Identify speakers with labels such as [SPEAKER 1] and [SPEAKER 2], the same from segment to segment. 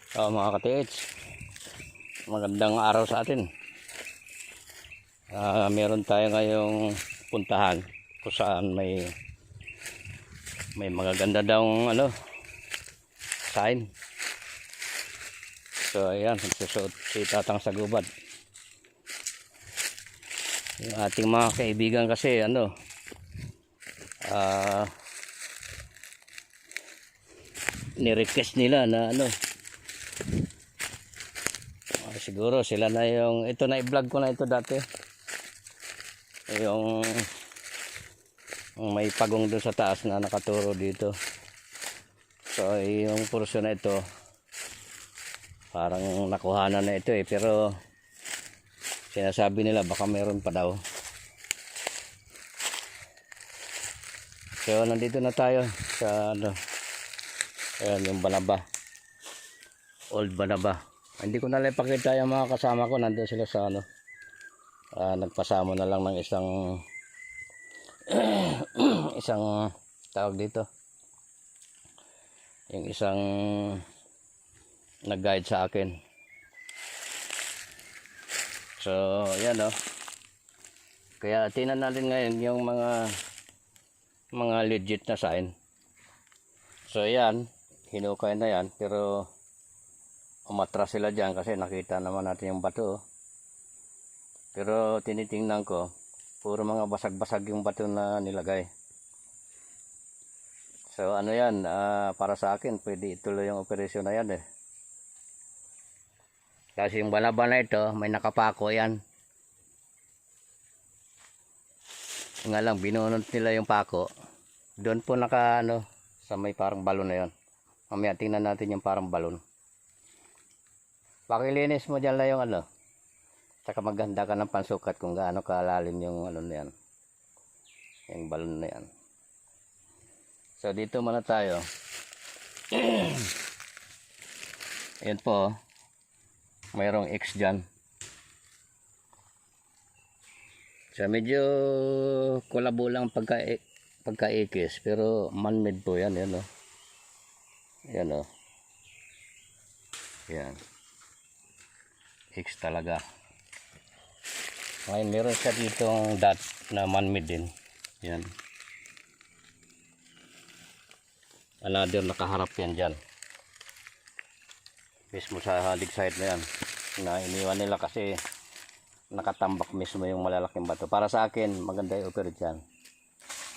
[SPEAKER 1] Mga ka-TH, magandang araw sa atin. Meron tayo ngayong puntahan kung saan may magaganda daw sign. So ayan, nagsusuot si Tatang Sagubad. Yung ating mga kaibigan kasi ni-request nila na siguro sila na yung ito, na i-vlog ko na ito dati, yung may pagong doon sa taas na nakaturo dito. So yung portion na ito parang nakuhanan na ito pero sinasabi nila baka meron pa daw. So nandito na tayo sa ayan, yung Banaba, Old Banaba. Hindi ko na lang ipakita yung mga kasama ko. Nandun sila sa nagpasamo na lang ng isang tawag dito, yung isang nag-guide sa akin. So yan kaya tingnan natin ngayon yung mga legit na sign. So yan, hinukay na yan, pero umatras sila dyan kasi nakita naman natin yung bato. Pero tinitingnan ko, puro mga basag-basag yung bato na nilagay. So yan, para sa akin pwede ituloy yung operasyon na yan kasi yung Banaba na ito may nakapako yan. Nga lang binunot nila yung pako doon po sa may parang balon na yon. Mamaya tingnan natin yung parang balon. Pakilinis mo dyan lang yung saka maganda ka ng pansukat kung gaano kalalim yung na yan, yung balon na yan. So dito muna tayo. Ayan po, mayroong X dyan. So medyo kulabo lang pagka-X, pero man-made po yan. Yan yan yan, X talaga. Ngayon meron siya ditong dot na man-made din. Yan, another nakaharap yan dyan mismo sa dig side na yan, na iniwan nila kasi nakatambak mismo yung malalaking bato. Para sa akin maganda yung operate yan.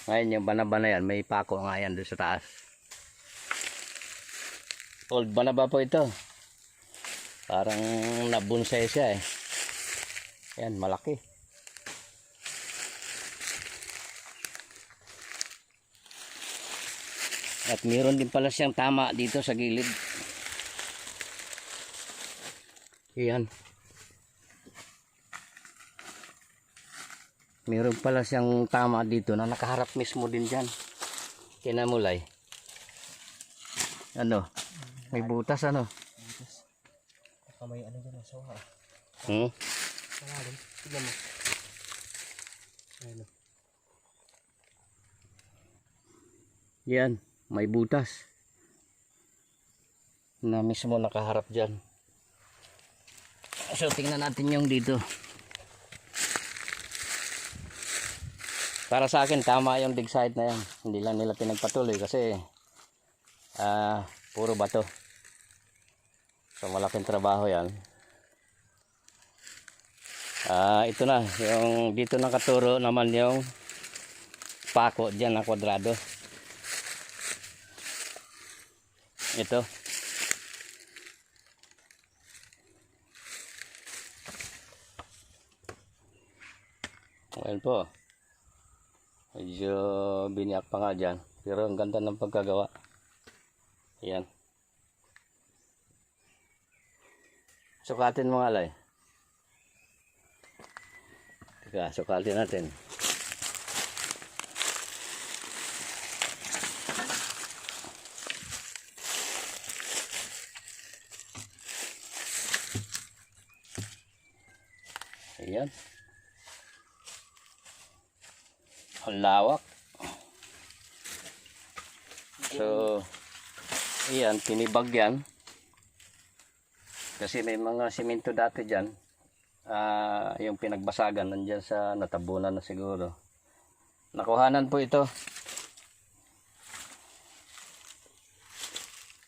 [SPEAKER 1] Ngayon yung Banaba na yan, may pako nga yan doon sa taas. Old Banaba po ito, parang nabunsay siya yan, malaki. At meron din pala siyang tama dito sa gilid. Yan, meron pala siyang tama dito na nakaharap mismo din dyan. Kinamulay may butas
[SPEAKER 2] butas. May dyan sa sawa. Tignan mo.
[SPEAKER 1] Yan, may butas na mismo nakaharap dyan. So tingnan natin yung dito. Para sa akin tama yung dig site na yan. Hindi lang nila pinagpatuloy kasi puro bato. So malaking trabaho yan. Ito na yung dito nakaturo naman yung pako dyan na kwadrado. Ito well po, medyo biniyak pa nga dyan, pero ang ganda ng pagkagawa. Yan, sukatin mo nga lay. Teka, sukatin natin. Ayan, ang lawak. So, ayan, tinibag yan. Kasi may mga simento dati dyan. Yung pinagbasagan nandyan sa natabunan na siguro. Nakuhanan po ito.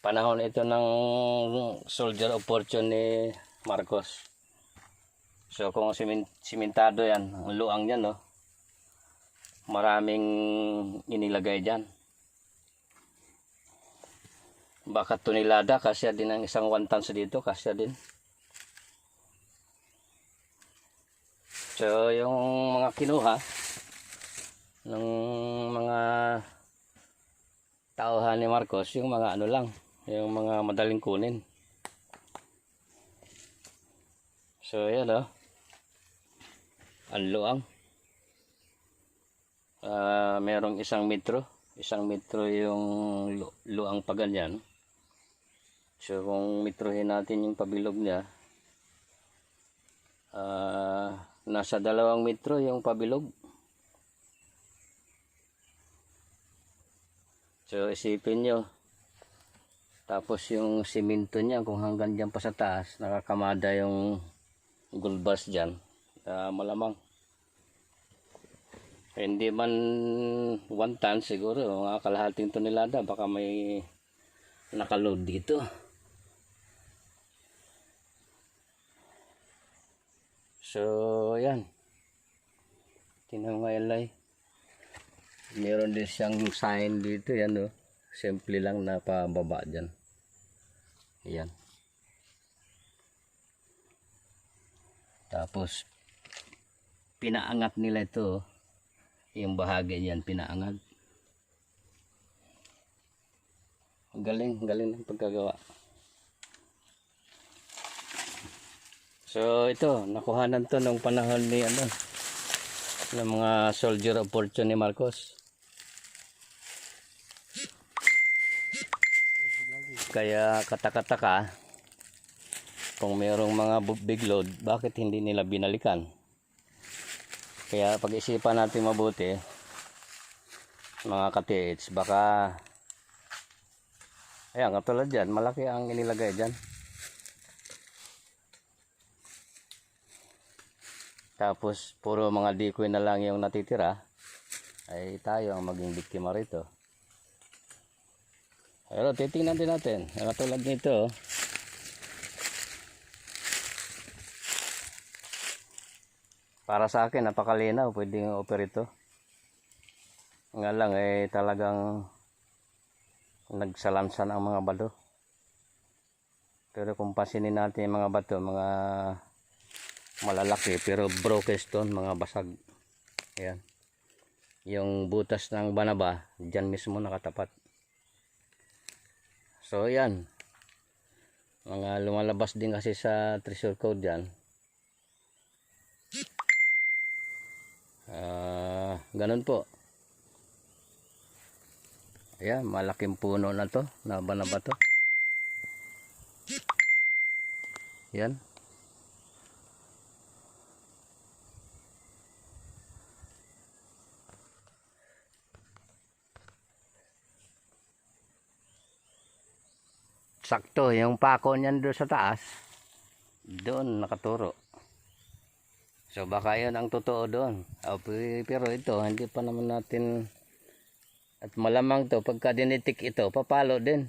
[SPEAKER 1] Panahon ito ng Soldier of Fortune ni Marcos. So kung simentado yan, ang luang yan, no? Maraming inilagay dyan. Baka tonelada, kasya din ang isang 1 tons dito, kasya din. So yung mga kinuha ng mga tauhan ni Marcos, yung mga ano lang, yung mga madaling kunin. So yan, oh. Ang luang. Merong 1 metro. 1 metro yung luang pa ganyan. So kung metrohin natin yung pabilog niya, nasa 2 metro yung pabilog. So isipin nyo, tapos yung simento niya kung hanggang dyan pa sa taas, nakakamada yung gulbas dyan, malamang hindi man 1 ton siguro, mga kalahating tonelada, baka may nakaload dito. So yan, tinangaylay. Meron din siyang sign dito, yan, oh. Simple lang na pababa dyan. Yan. Tapos pinaangat nila ito, oh. Yung bahagi yan pinaangat. Galing ng pagkagawa. So ito, nakuhanan to nung panahon ni ano, ng mga Soldier of Fortune ni Marcos. Kaya kataka-taka kung mayroong mga big load, bakit hindi nila binalikan? Kaya pag-isipan natin mabuti, mga ka-TH, baka ayan, katulad dyan, malaki ang inilagay dyan. Tapos puro mga decoy na lang yung natitira, ay tayo ang maging biktima rito. Pero titingnan din natin, katulad nito, para sa akin napakalinaw, pwedeng offer ito. Nga lang talagang nagsalansan ang mga bato. Pero kung pasinin natin yung mga bato, mga malalaki pero broken stone, mga basag. Ayan. Yung butas ng banaba, dyan mismo nakatapat. So yan, mga lumalabas din kasi sa treasure code yan. Ganun po. Ayan, malaking puno na to, na banaba to. Yan. Sakto, yung pako niyan doon sa taas, doon nakaturo. So baka yun ang totoo doon. Pero ito, hindi pa naman natin, at malamang to, pagka dinitik ito, papalo din.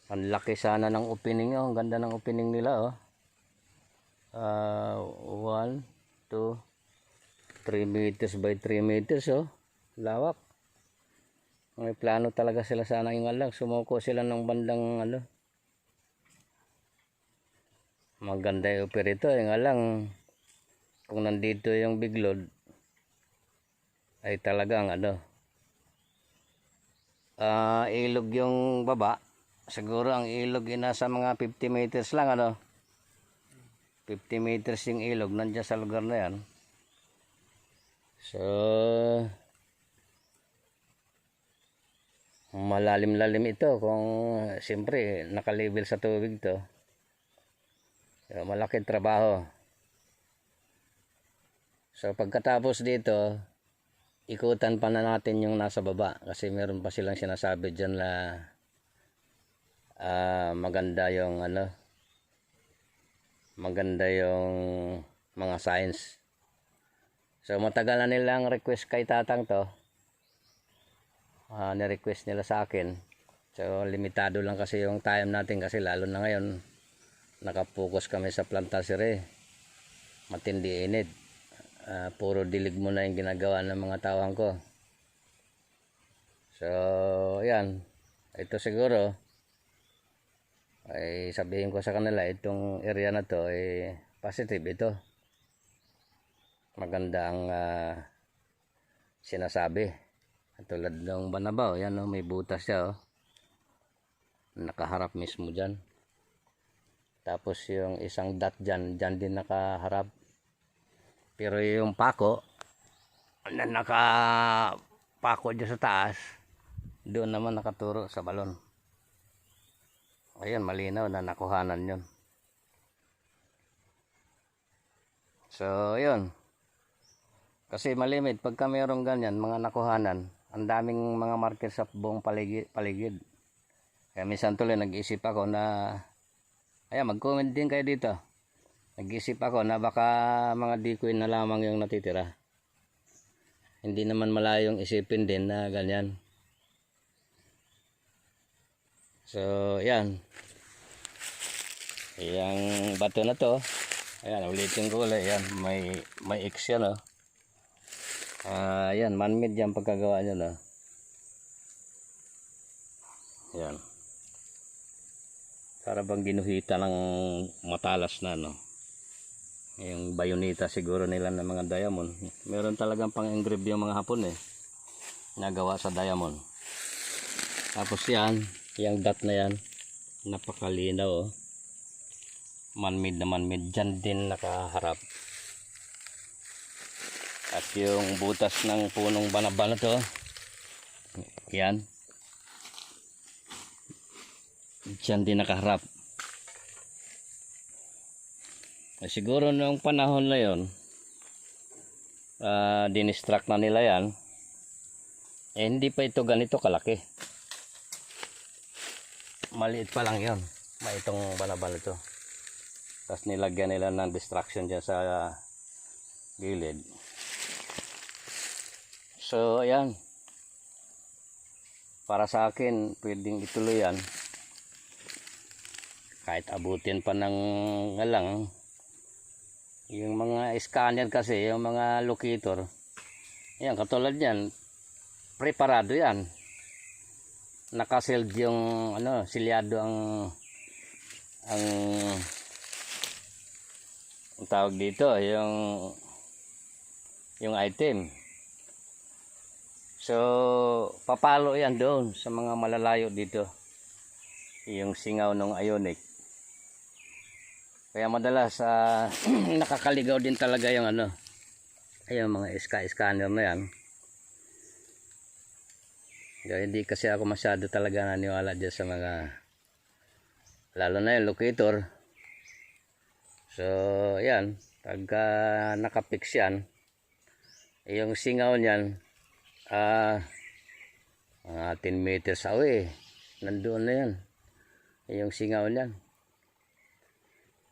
[SPEAKER 1] Ang laki sana ng opening, oh. Ang ganda ng opening nila, oh. 1, 2, 3 meters by 3 meters, oh. Lawak. May plano talaga sila sana yung alang. Sumuko sila ng bandang ano. Maganda yung operito. Yung alang, kung nandito yung big load, ay talagang ano. Ilog yung baba. Siguro ang ilog ay nasa mga 50 meters lang, ano. 50 meters yung ilog. Nandiyan sa lugar na yan. So malalim-lalim ito kung siyempre nakalibel sa tubig to. So, malaking trabaho. So pagkatapos dito, ikutan pa na natin yung nasa baba kasi meron pa silang sinasabi dyan na maganda yung maganda yung mga signs. So matagal na nilang request kay tatang to. Ni-request nila sa akin. So limitado lang kasi yung time natin kasi lalo na ngayon nakapokus kami sa plantasere. Matindi init. Puro dilig mo na yung ginagawa ng mga tawang ko. So yan, ito siguro ay sabihin ko sa kanila itong area na to ay positive ito. Maganda ang sinasabi. Tulad ng banabaw, yan may butas siya nakaharap mismo dyan. Tapos yung isang dot dyan din nakaharap. Pero yung pako na nakapako dyan sa taas, doon naman nakaturo sa balon. Ayan, malinaw na nakuhanan yun. So yun, kasi malimit pagka mayroong ganyan mga nakuhanan, ang daming mga marker sa buong paligid. Kaya minsan tuloy nag-iisip ako na ayan, mag-comment din kayo dito. Nag-iisip ako na baka mga decoy na lamang yung natitira. Hindi naman malayong isipin din na ganyan. So yan, yung bato na to, ayan, ulitin ko ulit, yan, may X yan yan, man-made yan pagkagawa nyo yan, para bang ginuhita ng matalas na yung bayonita siguro nila ng mga diamond. Meron talagang pang-engrave yung mga Hapon nagawa sa diamond. Tapos yan, yung dot na yan napakalinaw man-made na man-made, dyan din nakaharap. At yung butas ng punong banaba na to, yan, dyan din nakaharap. Siguro noong panahon na yon, dinistract na nila yan, hindi pa ito ganito kalaki. Maliit pa lang yon, maitong banaba na to. Tapos nilagyan nila ng distraction dyan sa gilid. So ayan, para sa akin pwedeng ituloy yan kahit abutin pa ng lang yung mga scanner. Kasi yung mga locator yan, katulad yan, preparado yan, nakasealed yung silyado ang tawag dito, yung item. So papalo yan doon sa mga malalayo dito, yung singaw ng ionic. Kaya madalas nakakaligaw din talaga yung ayun, mga scanner na yan. Kaya hindi kasi ako masyado talaga naniwala dyan sa mga, lalo na yung locator. So yan, pagka nakapix yan, yung singaw niyan mga 10 meters away, nandoon na yan yung singaw niyan,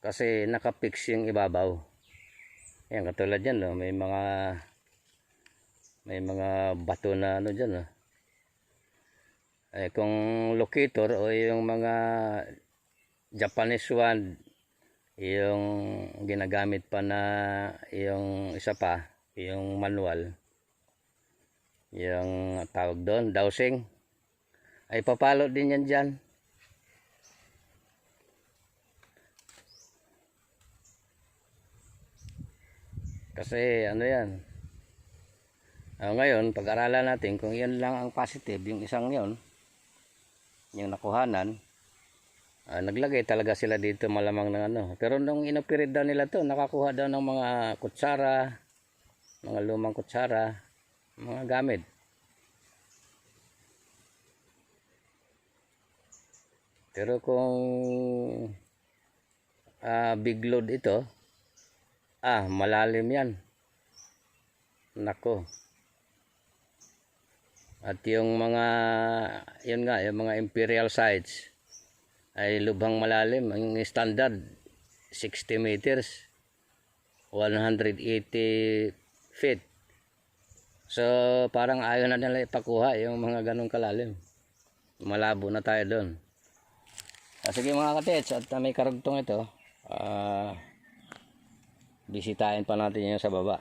[SPEAKER 1] kasi nakapix yung ibabaw. Yan, katulad yan may mga bato na dyan kung locator o yung mga Japanese one, yung ginagamit pa na yung isa pa, yung manual, yung tawag doon, dowsing, ay papalo din yan dyan. Kasi yan, ngayon pag-aralan natin kung yan lang ang positive, yung isang yon, yung nakuhanan. Naglagay talaga sila dito malamang ng pero nung inoperate daw nila to, nakakuha daw ng mga kutsara, mga lumang kutsara, mga gamit. Pero kung big load ito, malalim yan, nako. At yung mga, yun nga, yung mga imperial sites, ay lubhang malalim. Ang standard 60 meters, 180 feet. So parang ayaw na nila ipakuha yung mga ganong kalalim. Malabo na tayo doon. Sige mga katits, at may karugtong ito, bisitahin pa natin yung sa baba.